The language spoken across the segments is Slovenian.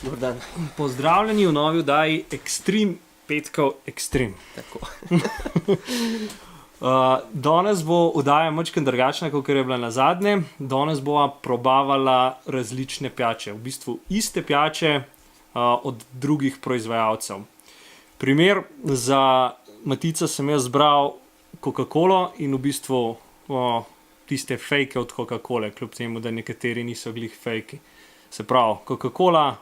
Dobar dan. Pozdravljeni v novi oddaji Extreme petkov Extreme. Tako. Danes bo oddaja močkan drugačna, kot je bila na zadnje. Danes bova probavala različne pijače, v bistvu iste pijače od drugih proizvajalcev. Primer za Matica sem jaz zbral Coca-Colo in v bistvu tiste fejke od Coca-Cole, kljub temu, da nekateri niso glih fejki. Se pravi, Coca-Cola,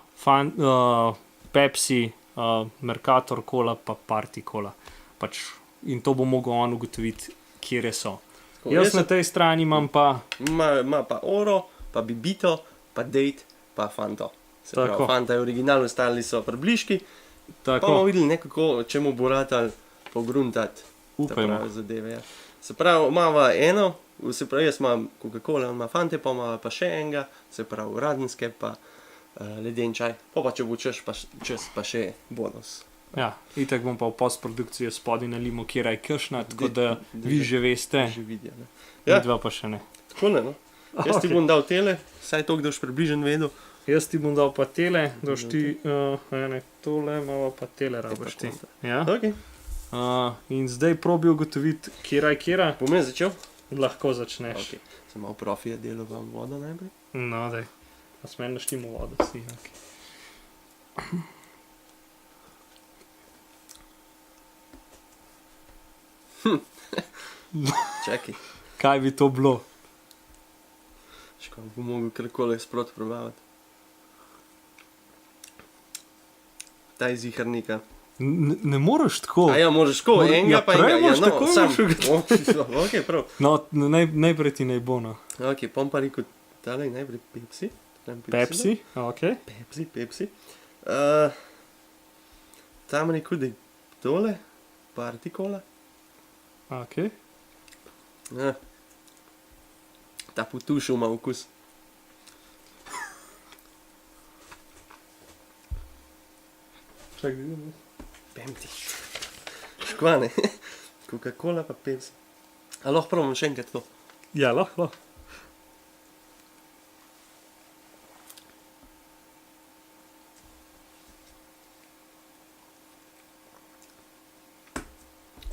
Pepsi, Mercator Cola pa Party Cola. In to bo mogel on ugotoviti, kje so. Jaz na tej strani imam pa... Ima pa Oro, pa Bibito, pa Date, pa Fanto. Se pravi, Fanta je original, ostali so približki. Pa bomo videli nekako, čemu bo ratal pogruntati. Upajmo. Zadeve, ja. Se pravi, imamo eno, se pravi, jaz imam Coca-Cola, ima Fante, pa imamo pa še enega, se pravi, radenske, pa leden čaj. Pa če bo čas pa še bonus. Ja, itak bom pa v postprodukciji spodaj nalimo, kjer je kršna, tako da vi že veste. Že vidijo, ne. Ja. Dva pa še ne. Tako ne, no. Jaz ti bom dal tele, saj to, da boš približen vedel. Jaz ti bom dal pa tele, da boš ti tole, malo pa tele rabaš ti. Ja? Okay. In zdaj probi ugotoviti, kjera je kjera. Bom jaz začel? Lahko začneš. Okay. Sem malo profija delal vam vodo najprej. No, daj. A smo naštimo vodo, si. Okay. Čakaj. Kaj bi to bilo? Škoda, bom mogel karkoli sproti probavati. Ta je ziharnika. Ne moreš tako. A ja, možeš tako, enega pa enega. Ja, tako sam. Ok, prav. No, najprej ti naj bo, no. Ok, pom pa rekel, tale najprej Pepsi. Pepsi, ok. Pepsi. Tam rekel, da je tole, Party Cola. Ok. Ja. Ta potušil ima okus. Čak, vidim. Pemti. Škvane. Coca-Cola pa Pepsi. A lahko probam še enkrat to? Ja, lahko.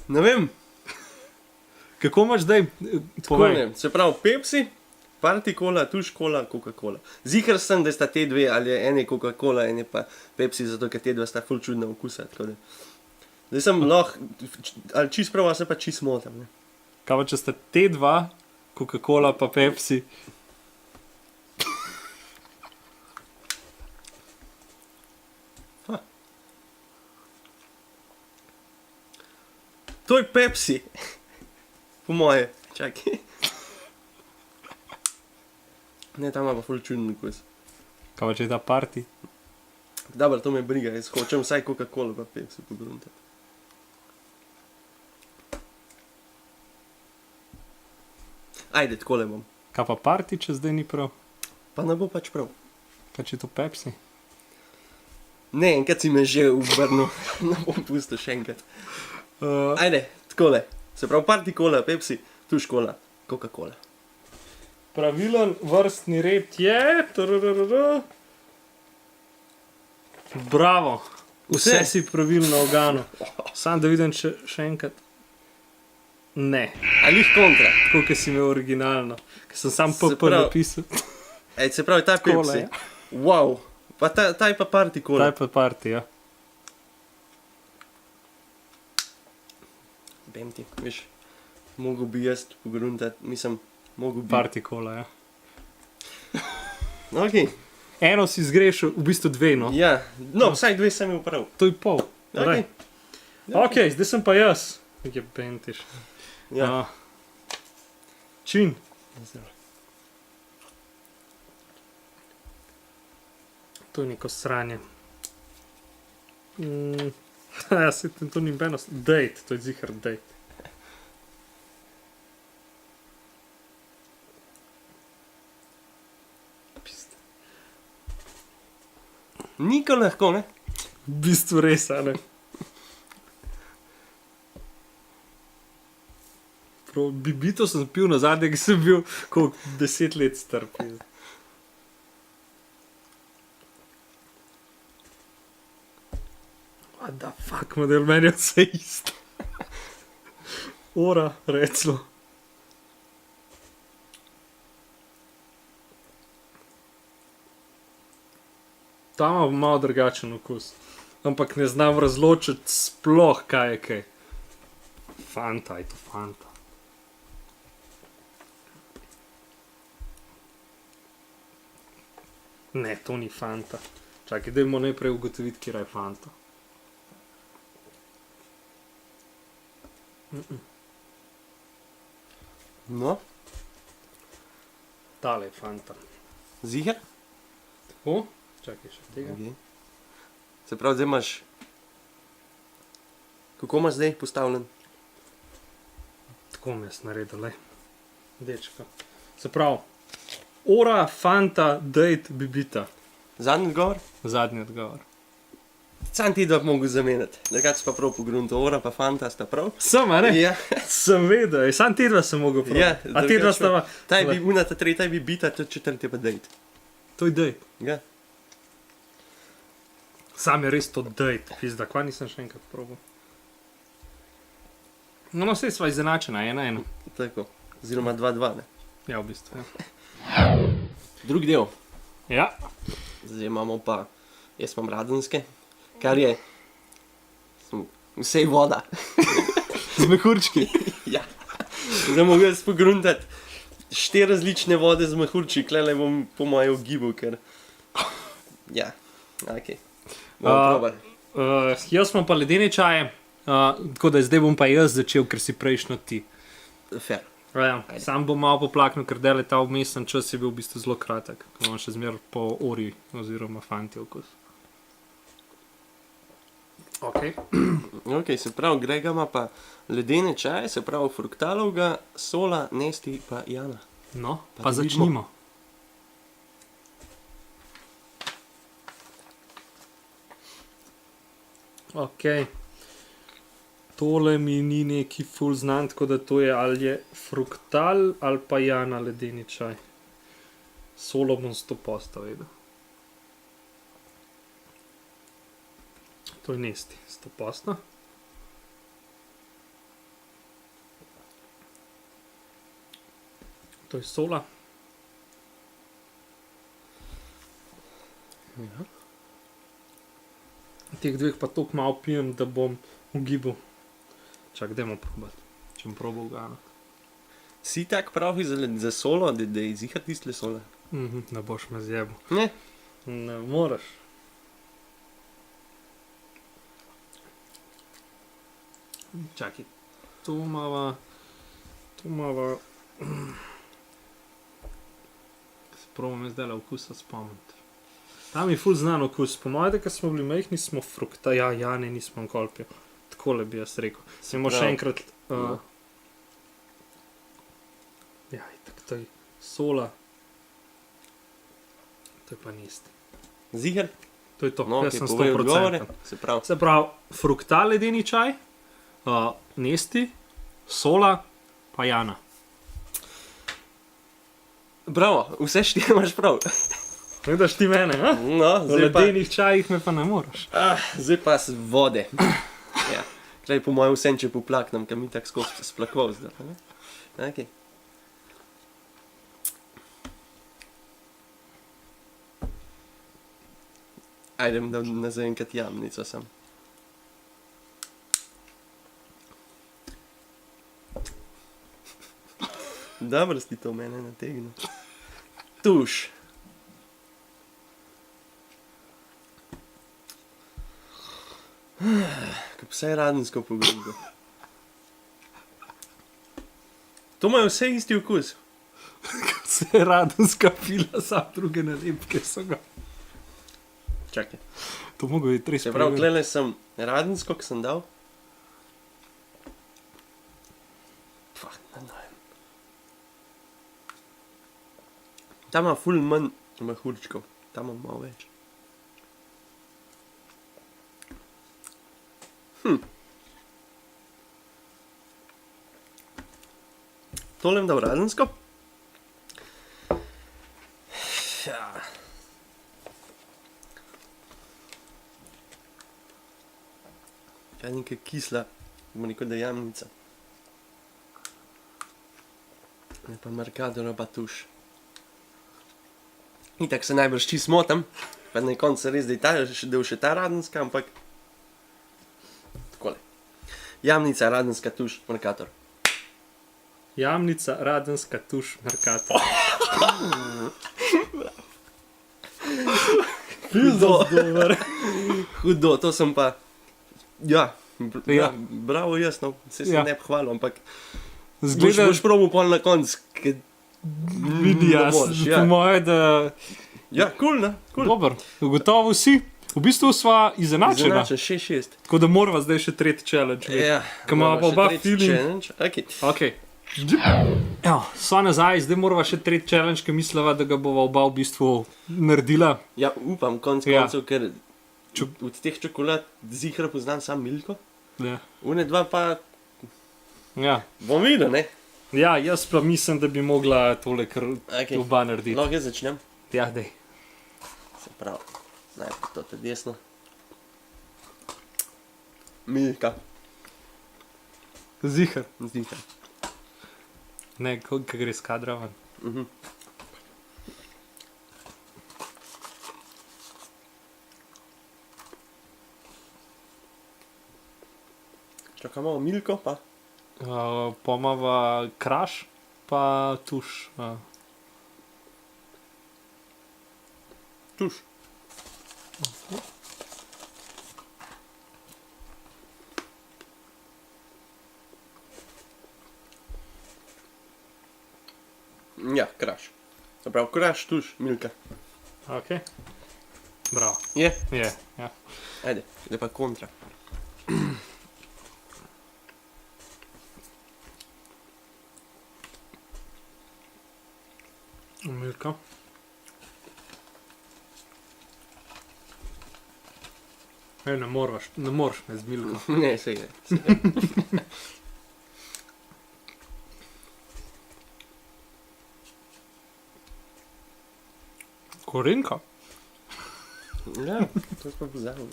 Ne vem. Kako imaš zdaj? Povej. Se pravi Pepsi, Party Cola, Tuš Cola, Coca-Cola. Zihar sem, da sta te dve, ali je ene Coca-Cola, ene pa Pepsi, zato ker te dva sta ful čudna okusa. Zdaj sem lahko, ali čist prav, se pa čist motam. Ne? Kaj pa, če sta te dva, Coca-Cola pa Pepsi? To je Pepsi. Po moje. Čakaj. Ne, tam ima pa ful čuden okus. Kaj pa, če je ta Party? Dobro, to me briga, jaz hočem vsaj Coca-Cola pa Pepsi pogruntati. Ajde, takole bom. Kaj pa Party, če zdaj ni prav? Pa ne bo pač prav. Kaj če je to Pepsi? Ne, enkrat si me že ubrnil. Ne bom pustil še enkrat. Ajde, takole. Se pravi Party Cola, Pepsi, Tuš Cola, Coca-Cola. Pravilen vrstni red je... Bravo. Vse si pravilno ogano. Sam da vidim, če še enkrat... Ne. Ali jih kontra? Tako, ker si imel originalno. Ker sem sam PP napisal. Se pravi, ta Pepsi. Wow. Pa ta je pa Party Cola. Ta je pa Party, ja. Bemti, veš, mogel bi jaz pogruntati, mislim, mogel bi... Party Cola, ja. Ok. Eno si zgrešil, v bistvu dve, no. Ja, no, vsaj dve sem imel prav. To je pol. Ok. Ok, zdaj sem pa jaz. Je bentiš. Ja. Čin. To je neko sranje. Ja, se to ni benost. Date, to je zihar date. Niko lahko, ne? V bistvu res, ali? Bibito sem pil na zadnje, ki sem bil koliko 10 let star. What the fuck, model, meni je vse isto. Ora, recimo. Ta ima malo drugačen okus. Ampak ne znam razločiti sploh, kaj je kaj. Fanta, je to Fanta. Ne, to ni Fanta. Čakaj, dajmo najprej ugotoviti, kje je Fanta. No, Tale je Fanta. ziher? Tako, čakaj še tega. Okay. Se pravi, zdaj imaš... Kako imaš zdaj postavljen? Tako mi je naredil, lej. Dečka. Se pravi, Ora, Fanta, Date, Bibita. Zadnji odgovor? Zadnji odgovor. Sam ti dva bi mogel zamenjati. Drugače pa prav pogrunto, Ora pa Fanta sta prav. Sem, a ne? Ja, Sem vedel, sam te dva sem mogel ja. praviti. A te dva stava... Taj bi una, ta tretja bi bita, ta četrti pa dejt. To je Date. Ja. Sam je res to Date. Pizda, kva nisem še enkrat probal. No, no, vse sva izenačena, 1-1. Tako. Oziroma 2-2, ne. Ja, v bistvu, ja. Drugi del. Ja. Zdaj imamo pa, jaz imam radenske, kar je vse voda. Z mehurčki. Ja. Zdaj mogo jaz pogruntati 4 različne vode z mehurči, klele bom po moje ugibal, ker... Ja, okej. Bomo probali. Jaz imam pa ledene čaje, tako da zdaj bom pa jaz začel, ker si prejšnjo ti. Fair. Ja, sam bom malo poplaknil, ker dele ta vmesen čas je bil v bistvu zelo kratek. Imam še zmer po Ori oziroma Fanti okus. Ok. Ok, se pravi, Grega ima pa ledene čaje, se pravi fruktalovga, Sola, Nesti pa Jana. No, Pa pa da začnimo. Ok. Tole mi ni neki ful znan, tako da to je ali je fruktal ali pa Jana ledeni čaj. Solo bom 100% vedel. To je Nesti, 100%. To je Sola. Ja. Teh dveh pa toliko malo pijem, da bom ugibal. Čak, dajmo probati. Če bom probal ganati. Si tak pravi za Solo, da je zihar tiste Sole? Ne boš me zjebal. Ne. Ne moraš. Čakaj, to imava... Se probam jaz zdajle okusa spomniti. Tam je ful znan okus. Po mojem, da smo bili majhni, smo frukta... Ja, ne, nismo kolpjo. Takole bi jaz rekel. Smo še enkrat... Ja, itak, to je Sola. To je pa Nesti. Zihar? To je to, No, jaz ok, sem povej odgovore. 100%. Se pravi, Se pravi, fruktal ledeni čaj, Nesti, Sola, pa Jana. bravo, vse 4 imaš prav. Vidiš ti mene, a? No, V ledenih čajih me pa ne moraš. zdaj pa z vode. Ja. Klej po mojem vsem, če poplaknem, ker mi tako skozi splakval zdaj. Ne? Okay. Ajdem, da ne zaenkrat jamnico sem. Dobro si to mene nategnil. Tuš. Ko vse je radensko pogledal. To imajo vse isti okus. Se je radenska pila, sam druge nalepke so ga. Čakaj. To mogo biti res Se pravi, tlele sem radensko, ko sem dal. Fuck, ne najem. Tam ima ful manj mehurčkov. Tam ima malo več. Tole im dal radensko. Ja. Ja, nekaj kisla, bomo rekel, da je jamnica. Ne pa Mercator, pa tuš. Itak se najbrž čist motam, pa na koncu res, da je še ta Radenska, ampak takole. Jamnica, Radenska, tuš, Mercator. Jamnica, Radenska, tuš, Mercator. Hudo, to sem pa... Ja, Ja. bravo jaz, no, se Ja. ne bi hvalil, ampak Zgleda, boš probil pol na koncu, ker vidi jaz, ja. po moje, da... Ja, kul, ne? Kul. Dober, ugotovo si. V bistvu sva izenačena. Izenačen, 6-6. Tako da morava zdaj še tretji challenge. Ja, Ko imava pa oba feeling. challenge. Okay. Okay. Ja, sva nazaj, zdaj morava še tretji challenge, ki mislava, da ga bova oba v bistvu naredila. Ja, upam, konc Ja. koncev, ker od teh čokolad zihra poznam sam Milko. Ja. Une dva pa Ja. bom videl, ne? Ja, jaz pa mislim, da bi mogla tole kar Okay. oba narediti. Lahko jaz začnem. Ja, dej. Se pravi, najprej to desno. Milka, Zihar. zihra. Ne, ko gre s kadra ven. Mhm. Čakaj malo Milko, pa Pomava kraš, pa tuš. tuš. Ja, kraš. Se pravi, kraš, tuš, Milka. Ok. Bravo. Je, Je, ja. ajde, zdaj pa kontra. Milka. Ne moreš me z Milko. Ne, se je. Korenka? Ja, to smo pozabil.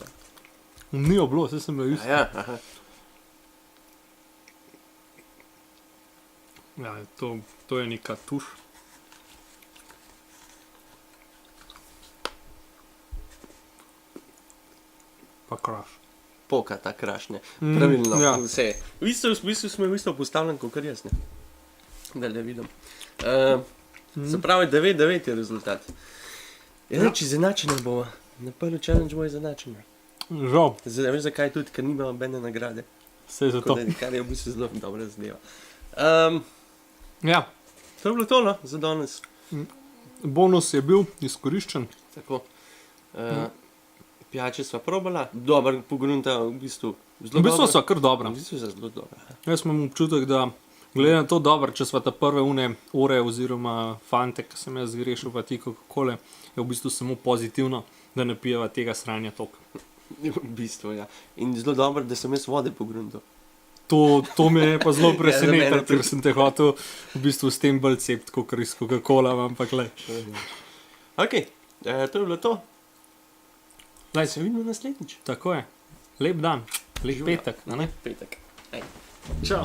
Ni jo bilo, vse sem bil isto. Ja, aha. Ja, to je neka tuš. Pa kraš. Poka ta krašnja. Pravilno, ja. vse. V bistvu smo v isto postavljen, kot jaz, ne. Da le vidim. Se pravi, 9-9 je rezultat. Ja, reči, izenačena bova. Na prvi challenge bo izenačena. Žal, Zdaj, veš zakaj tudi, ker nima nobene nagrade. vse je zato. Kar je v bistvu zelo dobra zadeva. Ja, To je bilo to, no, za danes. bonus je bil izkoriščen. Tako. Pijače sva probala, dober pogrunta, v bistvu zelo V bistvu dobra. so kar dobra. V bistvu so zelo dobra. Jaz imam občutek, da glede na to dobro, če sva ta prve ure oziroma fante, ki sem jaz grešil pa ti Coca-Cole, je v bistvu samo pozitivno, da ne pijeva tega sranja tok. V bistvu, ja. In zelo dobro, da sem jaz vode pogruntal. To me je pa zelo Ja, za presenetilo, mene tudi. ker sem te hotel v bistvu s tem bolj cept, kot iz Coca-Cola, ampak le. Ok, to je bilo to. Lej, Se vidimo naslednjič. tako je. Lep dan, lep petek, a ne? Petek. Čau.